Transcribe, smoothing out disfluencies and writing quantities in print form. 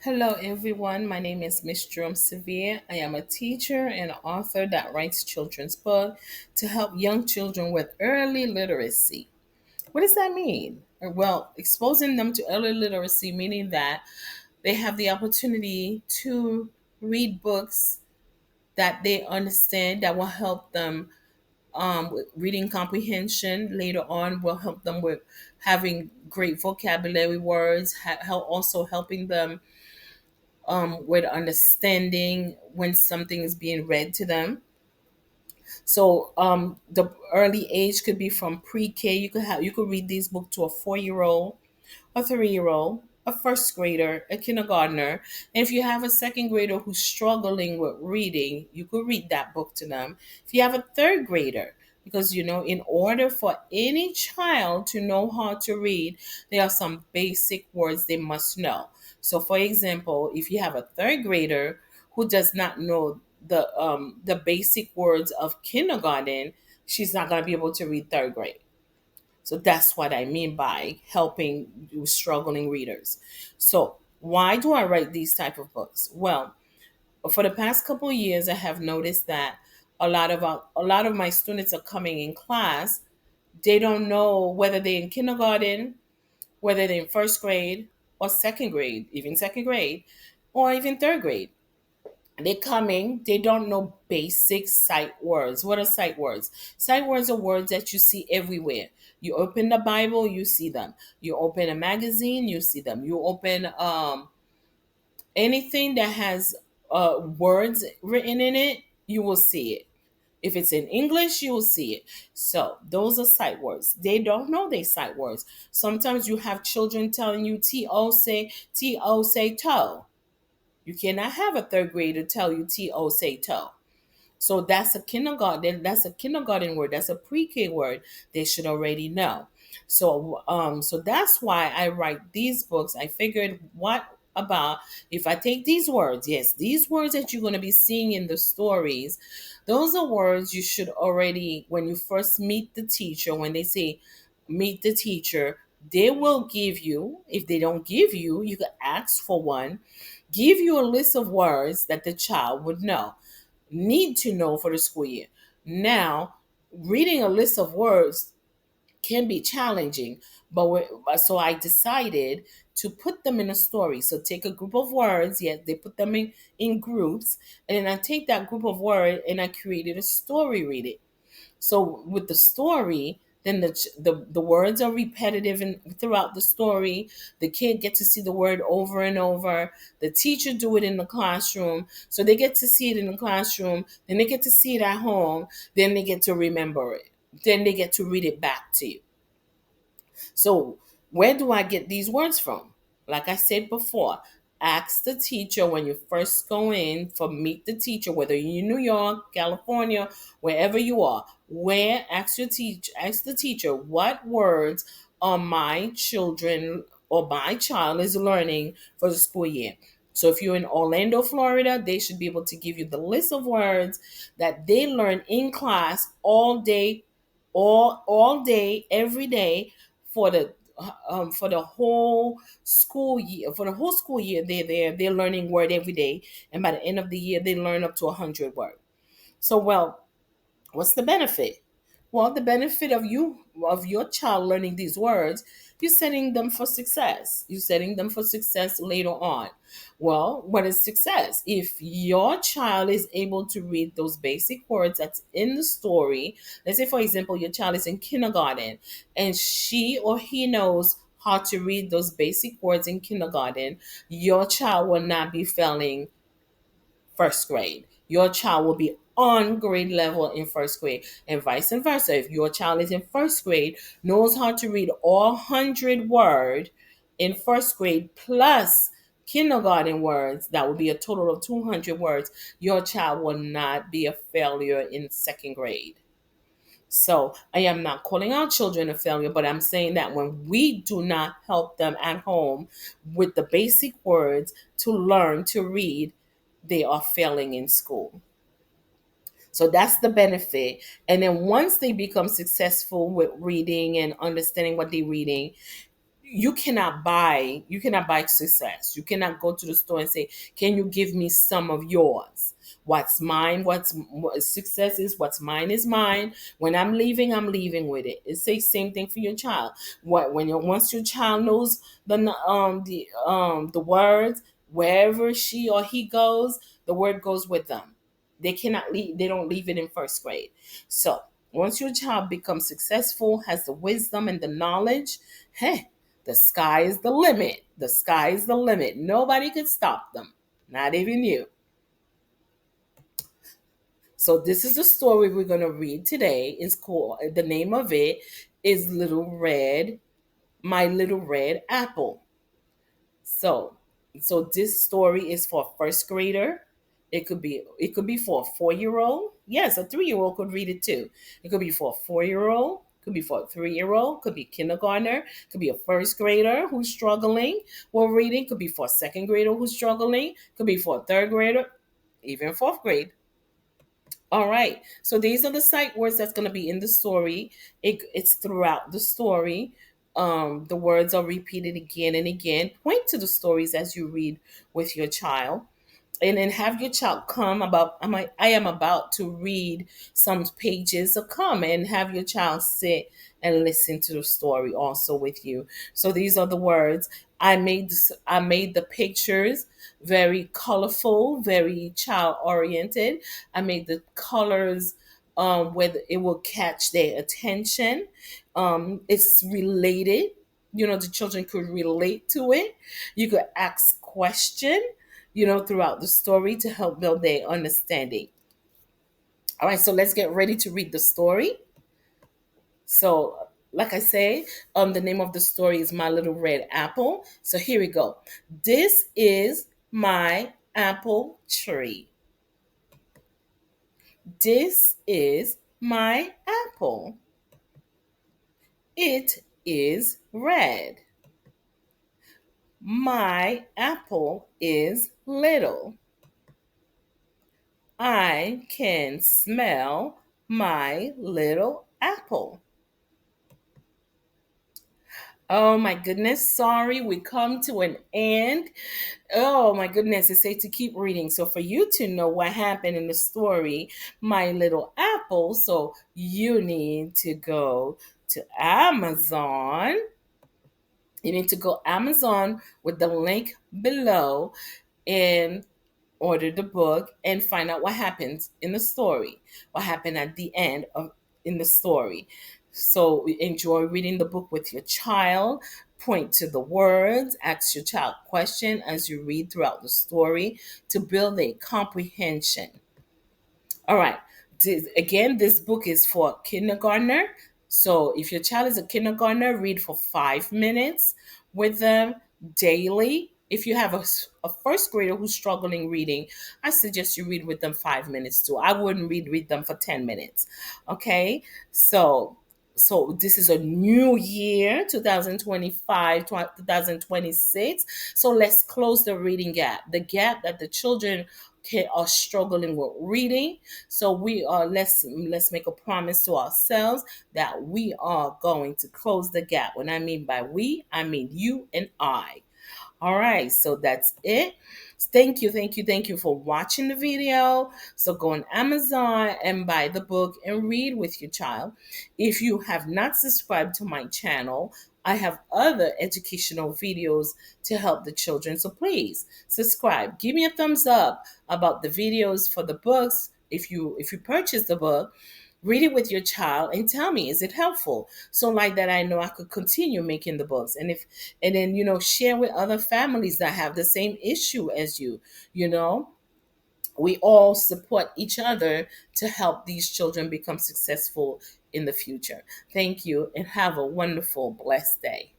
Hello, everyone. My name is Miss Jerome-Severe. I am a teacher and author that writes children's book to help young children with early literacy. What does that mean? Well, exposing them to early literacy, meaning that they have the opportunity to read books that they understand that will help them with reading comprehension later on, will help them with having great vocabulary words, also helping them with understanding when something is being read to them. So the early age could be from pre-K. You could read these books to a 4-year-old, a 3-year-old, a first grader, a kindergartner. And if you have a second grader who's struggling with reading, you could read that book to them. If you have a third grader, because in order for any child to know how to read, there are some basic words they must know. So, for example, if you have a third grader who does not know the basic words of kindergarten, she's not going to be able to read third grade. So that's what I mean by helping you struggling readers. So why do I write these type of books? Well, for the past couple of years, I have noticed that a lot of my students are coming in class. They don't know whether they're in kindergarten, whether they're in first grade or second grade, even second grade, or even third grade. They coming, they don't know basic sight words. What are sight words? Sight words are words that you see everywhere. You open the Bible, you see them. You open a magazine, you see them. You open anything that has words written in it, you will see it. If it's in English, you will see it. So those are sight words. They don't know they sight words. Sometimes you have children telling you T-O say toe. You cannot have a third grader tell you T-O say toe. So that's a kindergarten word. That's a pre-K word. They should already know. So that's why I write these books. I figured, what about if I take these words? Yes, these words that you're going to be seeing in the stories, those are words you should already, when you first meet the teacher, when they say meet the teacher, they will give you. If they don't give you, you can ask for one. Give you a list of words that the child would need to know for the school year. Now, reading a list of words can be challenging, so I decided to put them in a story. So take a group of words, yes, they put them in groups, and then I take that group of words and I created a story read it. So with the story, then the words are repetitive and throughout the story. The kid get to see the word over and over. The teacher do it in the classroom, so they get to see it in the classroom. Then they get to see it at home. Then they get to remember it. Then they get to read it back to you. So, where do I get these words from? Like I said before, ask the teacher when you first go in for meet the teacher, whether you're in New York, California, wherever you are. Ask the teacher, what words are my children or my child is learning for the school year. So if you're in Orlando, Florida, they should be able to give you the list of words that they learn in class all day, all day, every day for the whole school year. For the whole school year, they're learning word every day, and by the end of the year, they learn up to 100 words. So, well, what's the benefit? Well, the benefit of your child learning these words, you're setting them for success. You're setting them for success later on. Well, what is success? If your child is able to read those basic words that's in the story, let's say for example, your child is in kindergarten and she or he knows how to read those basic words in kindergarten, your child will not be failing first grade. Your child will be on grade level in first grade, and vice versa. If your child is in first grade, knows how to read all 100 word in first grade plus kindergarten words, that would be a total of 200 words. Your child will not be a failure in second grade. So I am not calling our children a failure, but I'm saying that when we do not help them at home with the basic words to learn to read, they are failing in school. So that's the benefit. And then once they become successful with reading and understanding what they're reading, you cannot buy success. You cannot go to the store and say, can you give me some of yours? What's mine, what success is mine is mine. When I'm leaving with it. It's the same thing for your child. Once your child knows the words, wherever she or he goes, the word goes with them. They don't leave it in first grade. So once your child becomes successful, has the wisdom and the knowledge, hey, the sky is the limit. The sky is the limit. Nobody could stop them, not even you. So this is the story we're going to read today. It's called, the name of it is My Little Red Apple. So, so this story is for a first grader. It could be for a 4-year-old. Yes, a 3-year-old could read it too. It could be for a 4-year-old. Could be for a 3-year-old. Could be kindergartner. Could be a first grader who's struggling with reading. Could be for a second grader who's struggling. Could be for a third grader, even fourth grade. All right. So these are the sight words that's going to be in the story. It's throughout the story. The words are repeated again and again. Point to the stories as you read with your child, and then have your child come about. I am about to read some pages. So come and have your child sit and listen to the story also with you. So these are the words. I made the pictures very colorful, very child oriented. I made the colors where it will catch their attention. It's related. The children could relate to it. You could ask question, throughout the story to help build their understanding. All right, so let's get ready to read the story. So, like I say, the name of the story is My Little Red Apple. So here we go. This is my apple tree. This is my apple. It is red. My apple is little. I can smell my little apple. Oh my goodness, sorry, we come to an end. Oh my goodness, it says to keep reading. So for you to know what happened in the story, My Little Apple, so you need to go to Amazon. You need to go Amazon with the link below and order the book and find out what happens in the story, what happened at the end of in the story. So enjoy reading the book with your child. Point to the words, ask your child question as you read throughout the story to build a comprehension. All right. Again, this book is for kindergartner. So if your child is a kindergartner, read for 5 minutes with them daily. If you have a first grader who's struggling reading, I suggest you read with them 5 minutes too. I wouldn't read them for 10 minutes. Okay. So this is a new year, 2025, 2026. So let's close the reading gap, the gap that the children are struggling with reading. So we are let's make a promise to ourselves that we are going to close the gap. When I mean by we, I mean you and I. All right, so that's it. Thank you for watching the video. So go on Amazon and buy the book and read with your child. If you have not subscribed to my channel, I have other educational videos to help the children. So please subscribe. Give me a thumbs up about the videos for the books. If you purchase the book, read it with your child and tell me, is it helpful? So like that, I know I could continue making the books. And then, share with other families that have the same issue as you. you know we all support each other to help these children become successful in the future. Thank you and have a wonderful, blessed day.